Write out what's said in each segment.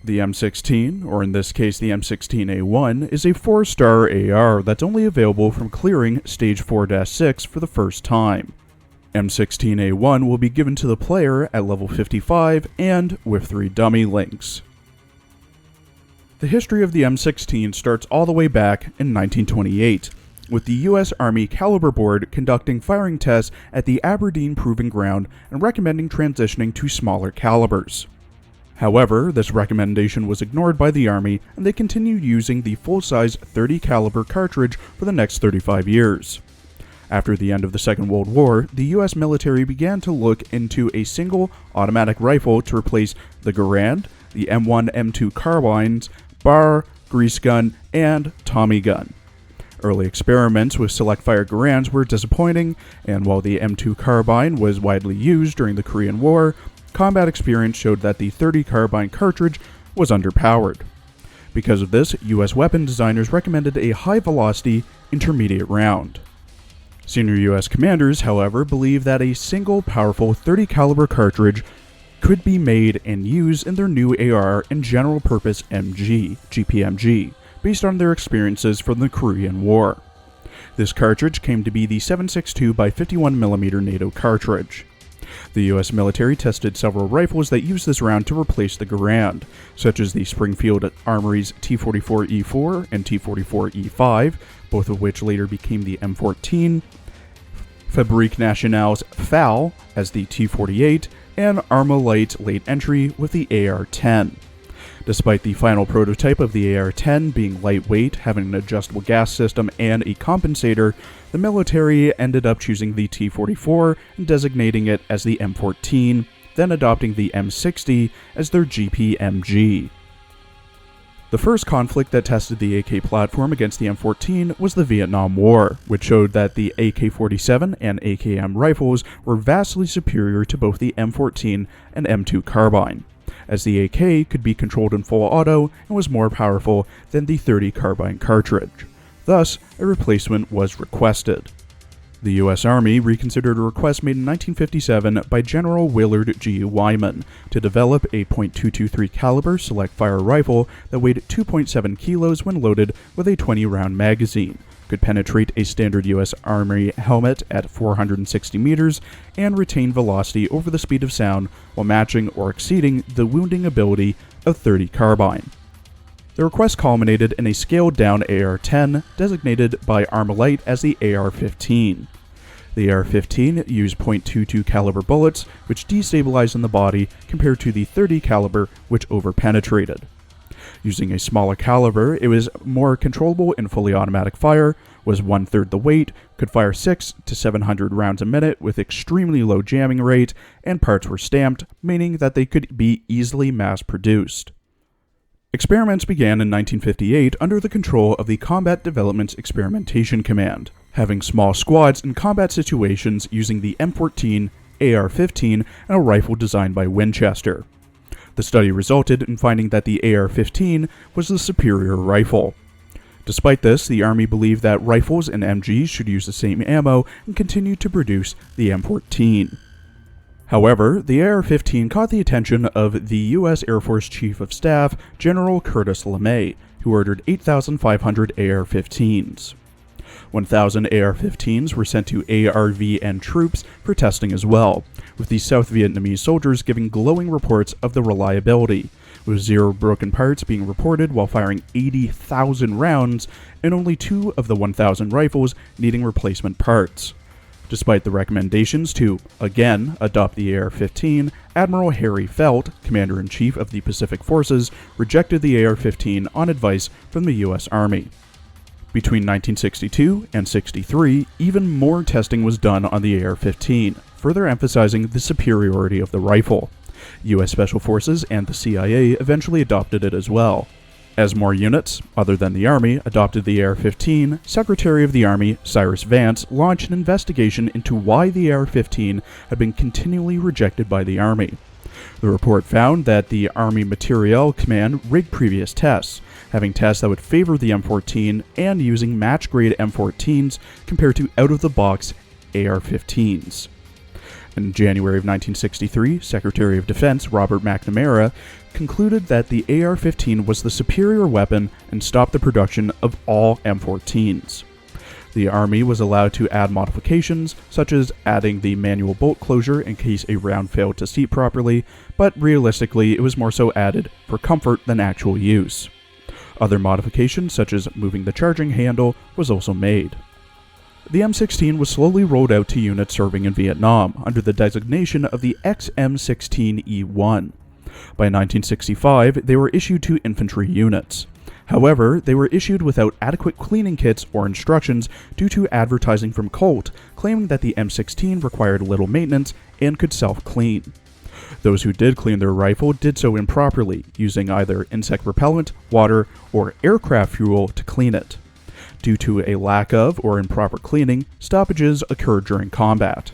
The M16, or in this case the M16A1, is a 4-star AR that's only available from clearing Stage 4-6 for the first time. M16A1 will be given to the player at level 55 and with 3 dummy links. The history of the M16 starts all the way back in 1928, with the U.S. Army Caliber Board conducting firing tests at the Aberdeen Proving Ground and recommending transitioning to smaller calibers. However, this recommendation was ignored by the Army, and they continued using the full-size 30 caliber cartridge for the next 35 years. After the end of the Second World War, the U.S. military began to look into a single automatic rifle to replace the Garand, the M1, M2 carbines, bar, grease gun, and Tommy gun. Early experiments with select-fire Garands were disappointing, and while the M2 carbine was widely used during the Korean War, combat experience showed that the 30 carbine cartridge was underpowered. Because of this, U.S. weapon designers recommended a high-velocity, intermediate round. Senior U.S. commanders, however, believed that a single powerful 30 caliber cartridge could be made and used in their new AR and general-purpose MG, GPMG, based on their experiences from the Korean War. This cartridge came to be the 7.62 by 51mm NATO cartridge. The U.S. military tested several rifles that used this round to replace the Garand, such as the Springfield Armory's T-44E4 and T-44E5, both of which later became the M14, Fabrique Nationale's FAL as the T-48, and Armalite late entry with the AR-10. Despite the final prototype of the AR-10 being lightweight, having an adjustable gas system and a compensator, the military ended up choosing the T-44 and designating it as the M14, then adopting the M60 as their GPMG. The first conflict that tested the AK platform against the M14 was the Vietnam War, which showed that the AK-47 and AKM rifles were vastly superior to both the M14 and M2 carbine, as the AK could be controlled in full auto and was more powerful than the 30 carbine cartridge. Thus, a replacement was requested. The U.S. Army reconsidered a request made in 1957 by General Willard G. Wyman to develop a .223 caliber select-fire rifle that weighed 2.7 kilos when loaded with a 20-round magazine, could penetrate a standard U.S. Army helmet at 460 meters, and retain velocity over the speed of sound while matching or exceeding the wounding ability of 30 carbine. The request culminated in a scaled-down AR-10, designated by Armalite as the AR-15. The AR-15 used .22 caliber bullets, which destabilized in the body, compared to the 30 caliber, which overpenetrated. Using a smaller caliber, it was more controllable in fully automatic fire, was 1/3 the weight, could fire 600 to 700 rounds a minute with extremely low jamming rate, and parts were stamped, meaning that they could be easily mass-produced. Experiments began in 1958 under the control of the Combat Development Experimentation Command, having small squads in combat situations using the M14, AR-15, and a rifle designed by Winchester. The study resulted in finding that the AR-15 was the superior rifle. Despite this, the Army believed that rifles and MGs should use the same ammo and continued to produce the M14. However, the AR-15 caught the attention of the U.S. Air Force Chief of Staff, General Curtis LeMay, who ordered 8,500 AR-15s. 1,000 AR-15s were sent to ARVN troops for testing as well, with the South Vietnamese soldiers giving glowing reports of the reliability, with 0 broken parts being reported while firing 80,000 rounds, and only 2 of the 1,000 rifles needing replacement parts. Despite the recommendations to, again, adopt the AR-15, Admiral Harry Felt, Commander-in-Chief of the Pacific Forces, rejected the AR-15 on advice from the U.S. Army. Between 1962 and 63, even more testing was done on the AR-15, further emphasizing the superiority of the rifle. U.S. Special Forces and the CIA eventually adopted it as well. As more units, other than the Army, adopted the AR-15, Secretary of the Army Cyrus Vance launched an investigation into why the AR-15 had been continually rejected by the Army. The report found that the Army Materiel Command rigged previous tests, having tests that would favor the M14 and using match-grade M14s compared to out-of-the-box AR-15s. In January of 1963, Secretary of Defense Robert McNamara concluded that the AR-15 was the superior weapon and stopped the production of all M14s. The Army was allowed to add modifications, such as adding the manual bolt closure in case a round failed to seat properly, but realistically it was more so added for comfort than actual use. Other modifications, such as moving the charging handle, was also made. The M16 was slowly rolled out to units serving in Vietnam under the designation of the M16A1. By 1965, they were issued to infantry units. However, they were issued without adequate cleaning kits or instructions due to advertising from Colt claiming that the M16 required little maintenance and could self-clean. Those who did clean their rifle did so improperly, using either insect repellent, water, or aircraft fuel to clean it. Due to a lack of or improper cleaning, stoppages occurred during combat.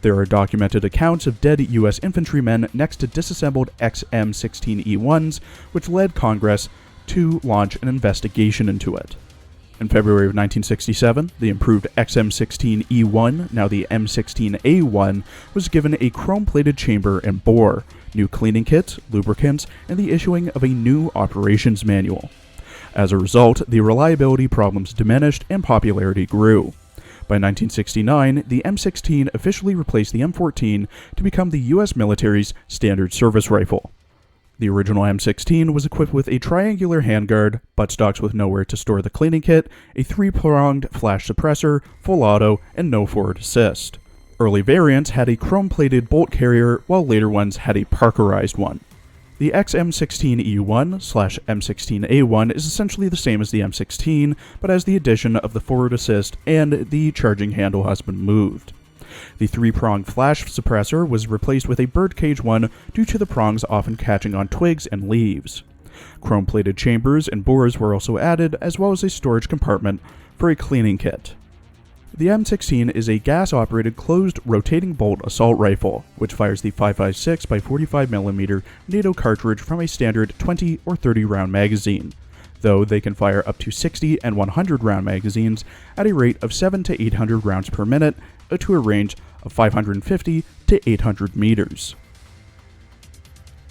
There are documented accounts of dead U.S. infantrymen next to disassembled XM16E1s, which led Congress to launch an investigation into it. In February of 1967, the improved XM16E1, now the M16A1, was given a chrome-plated chamber and bore, new cleaning kits, lubricants, and the issuing of a new operations manual. As a result, the reliability problems diminished and popularity grew. By 1969, the M16 officially replaced the M14 to become the U.S. military's standard service rifle. The original M16 was equipped with a triangular handguard, buttstocks with nowhere to store the cleaning kit, a 3-pronged flash suppressor, full auto, and no forward assist. Early variants had a chrome-plated bolt carrier, while later ones had a Parkerized one. The XM16E1/M16A1 is essentially the same as the M16, but has the addition of the forward assist and the charging handle has been moved. The 3-pronged flash suppressor was replaced with a birdcage one due to the prongs often catching on twigs and leaves. Chrome-plated chambers and bores were also added, as well as a storage compartment for a cleaning kit. The M16 is a gas-operated closed rotating bolt assault rifle, which fires the 5.56 by 45mm NATO cartridge from a standard 20 or 30 round magazine, though they can fire up to 60 and 100 round magazines at a rate of 700 to 800 rounds per minute to a range of 550 to 800 meters.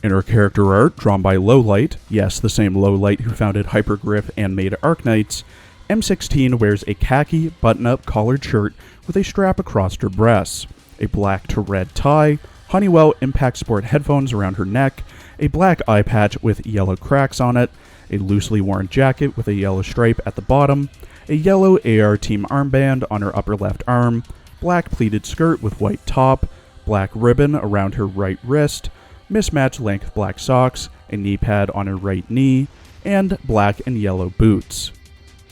Inner character art drawn by Lowlight, yes, the same Lowlight who founded Hypergrip and made Arknights. M16 wears a khaki button-up collared shirt with a strap across her breasts, a black to red tie, Honeywell Impact Sport headphones around her neck, a black eye patch with yellow cracks on it, a loosely worn jacket with a yellow stripe at the bottom, a yellow AR team armband on her upper left arm, black pleated skirt with white top, black ribbon around her right wrist, mismatched length black socks, a knee pad on her right knee, and black and yellow boots.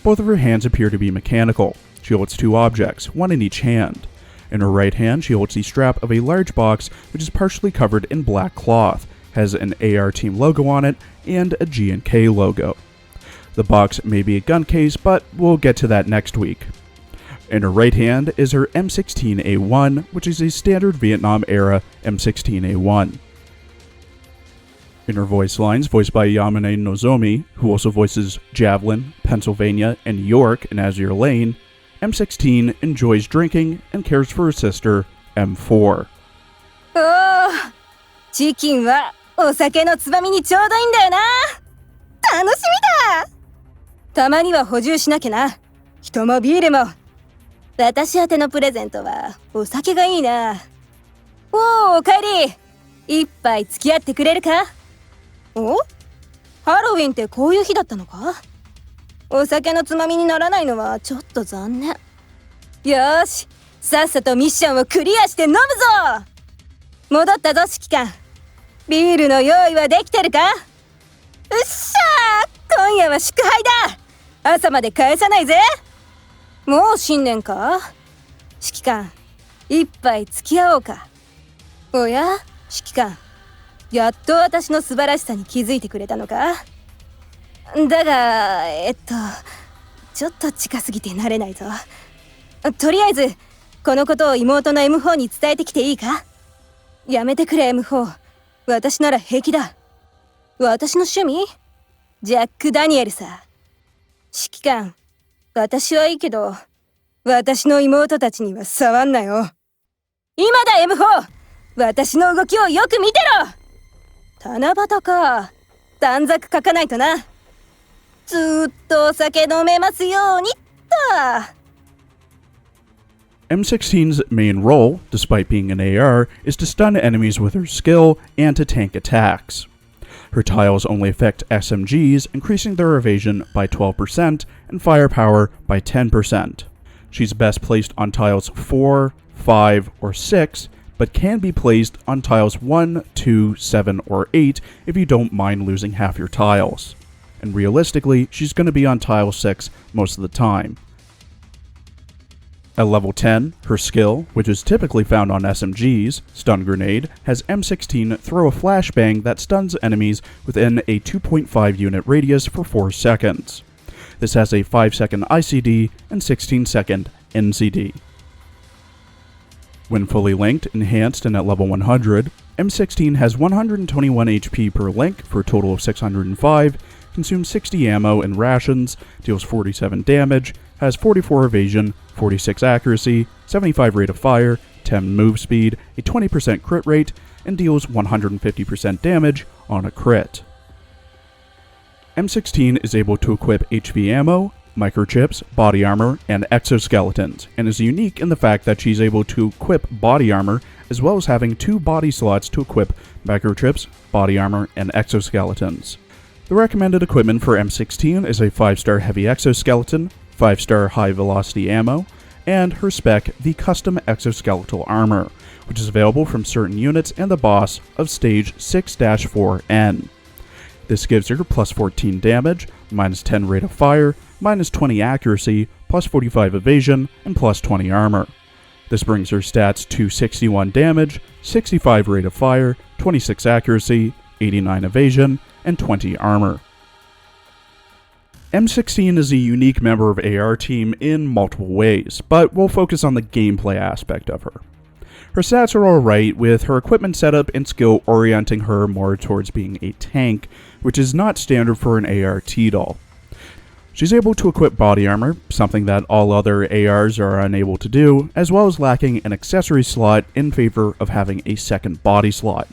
Both of her hands appear to be mechanical. She holds 2 objects, one in each hand. In her right hand, she holds the strap of a large box which is partially covered in black cloth, has an AR team logo on it, and a G&K logo. The box may be a gun case, but we'll get to that next week. In her right hand is her M16A1, which is a standard Vietnam-era M16A1. In her voice lines, voiced by Yamane Nozomi, who also voices Javelin, Pennsylvania, and York in Azure Lane, M16 enjoys drinking and cares for her sister, M4. チキンはお酒のつまみにちょうどいいんだよな。楽しみだ。たまには補充しなきゃな。人もビールも。私宛てのプレゼントはお酒がいいな。おかえり。一杯付き合ってくれるか？お？ハロウィンってこういう日だったのか？お酒のつまみにならないのはちょっと残念。よーし、さっさとミッションをクリアして飲むぞ！戻ったぞ指揮官。ビールの用意はできてるか？うっしゃー！今夜は祝杯だ！朝まで返さないぜ！もう新年か？指揮官、一杯付き合おうか。おや？指揮官。やっと私の素晴らしさに気づいてくれたのか？だが、ちょっと近すぎて慣れないぞ。とりあえず、このことを妹の M4 に伝えてきていいか？やめてくれ M4。私なら平気だ。私の趣味？ジャック・ダニエルさ。指揮官、私はいいけど、私の妹たちには触んなよ。今だ M4! 私の動きをよく見てろ。七夕か。短冊書かないとな。ずーっとお酒飲めますようにっと。M16's main role, despite being an AR, is to stun enemies with her skill and to tank attacks. Her tiles only affect SMGs, increasing their evasion by 12% and firepower by 10%. She's best placed on tiles 4, 5, or 6, but can be placed on tiles 1, 2, 7, or 8 if you don't mind losing half your tiles. And realistically, she's going to be on tile 6 most of the time. At level 10, her skill, which is typically found on SMGs, Stun Grenade, has M16 throw a flashbang that stuns enemies within a 2.5 unit radius for 4 seconds. This has a 5-second ICD and 16-second NCD. When fully linked, enhanced, and at level 100, M16 has 121 HP per link for a total of 605, consumes 60 ammo and rations, deals 47 damage, has 44 evasion, 46 accuracy, 75 rate of fire, 10 move speed, a 20% crit rate, and deals 150% damage on a crit. M16 is able to equip HV ammo, microchips, body armor, and exoskeletons, and is unique in the fact that she's able to equip body armor as well as having 2 body slots to equip microchips, body armor, and exoskeletons. The recommended equipment for M16 is a 5-star heavy exoskeleton, 5-star high velocity ammo, and her spec, the custom exoskeletal armor, which is available from certain units and the boss of stage 6-4N. This gives her plus 14 damage, minus 10 rate of fire, minus 20 accuracy, plus 45 evasion, and plus 20 armor. This brings her stats to 61 damage, 65 rate of fire, 26 accuracy, 89 evasion, and 20 armor. M16 is a unique member of AR team in multiple ways, but we'll focus on the gameplay aspect of her. Her stats are alright, with her equipment setup and skill orienting her more towards being a tank, which is not standard for an AR T-doll. She's able to equip body armor, something that all other ARs are unable to do, as well as lacking an accessory slot in favor of having a second body slot.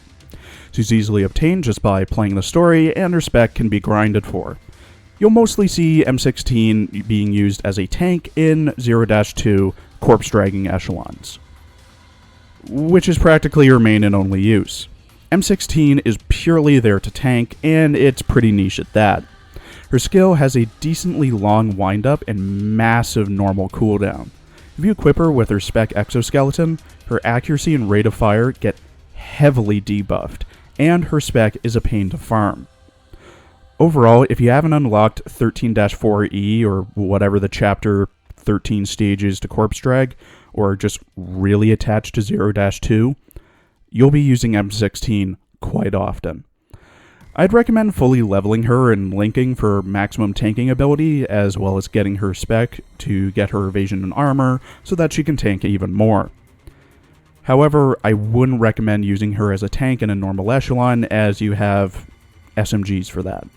She's easily obtained just by playing the story, and her spec can be grinded for. You'll mostly see M16 being used as a tank in 0-2 corpse dragging echelons, which is practically her main and only use. M16 is purely there to tank, and it's pretty niche at that. Her skill has a decently long windup and massive normal cooldown. If you equip her with her spec exoskeleton, her accuracy and rate of fire get heavily debuffed, and her spec is a pain to farm. Overall, if you haven't unlocked 13-4E or whatever the chapter 13 stage is to corpse drag, or just really attached to 0-2, you'll be using M16 quite often. I'd recommend fully leveling her and linking for maximum tanking ability, as well as getting her spec to get her evasion and armor so that she can tank even more. However, I wouldn't recommend using her as a tank in a normal echelon, as you have SMGs for that.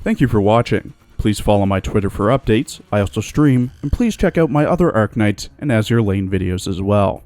Thank you for watching. Please follow my Twitter for updates. I also stream, and please check out my other Arknights and Azure Lane videos as well.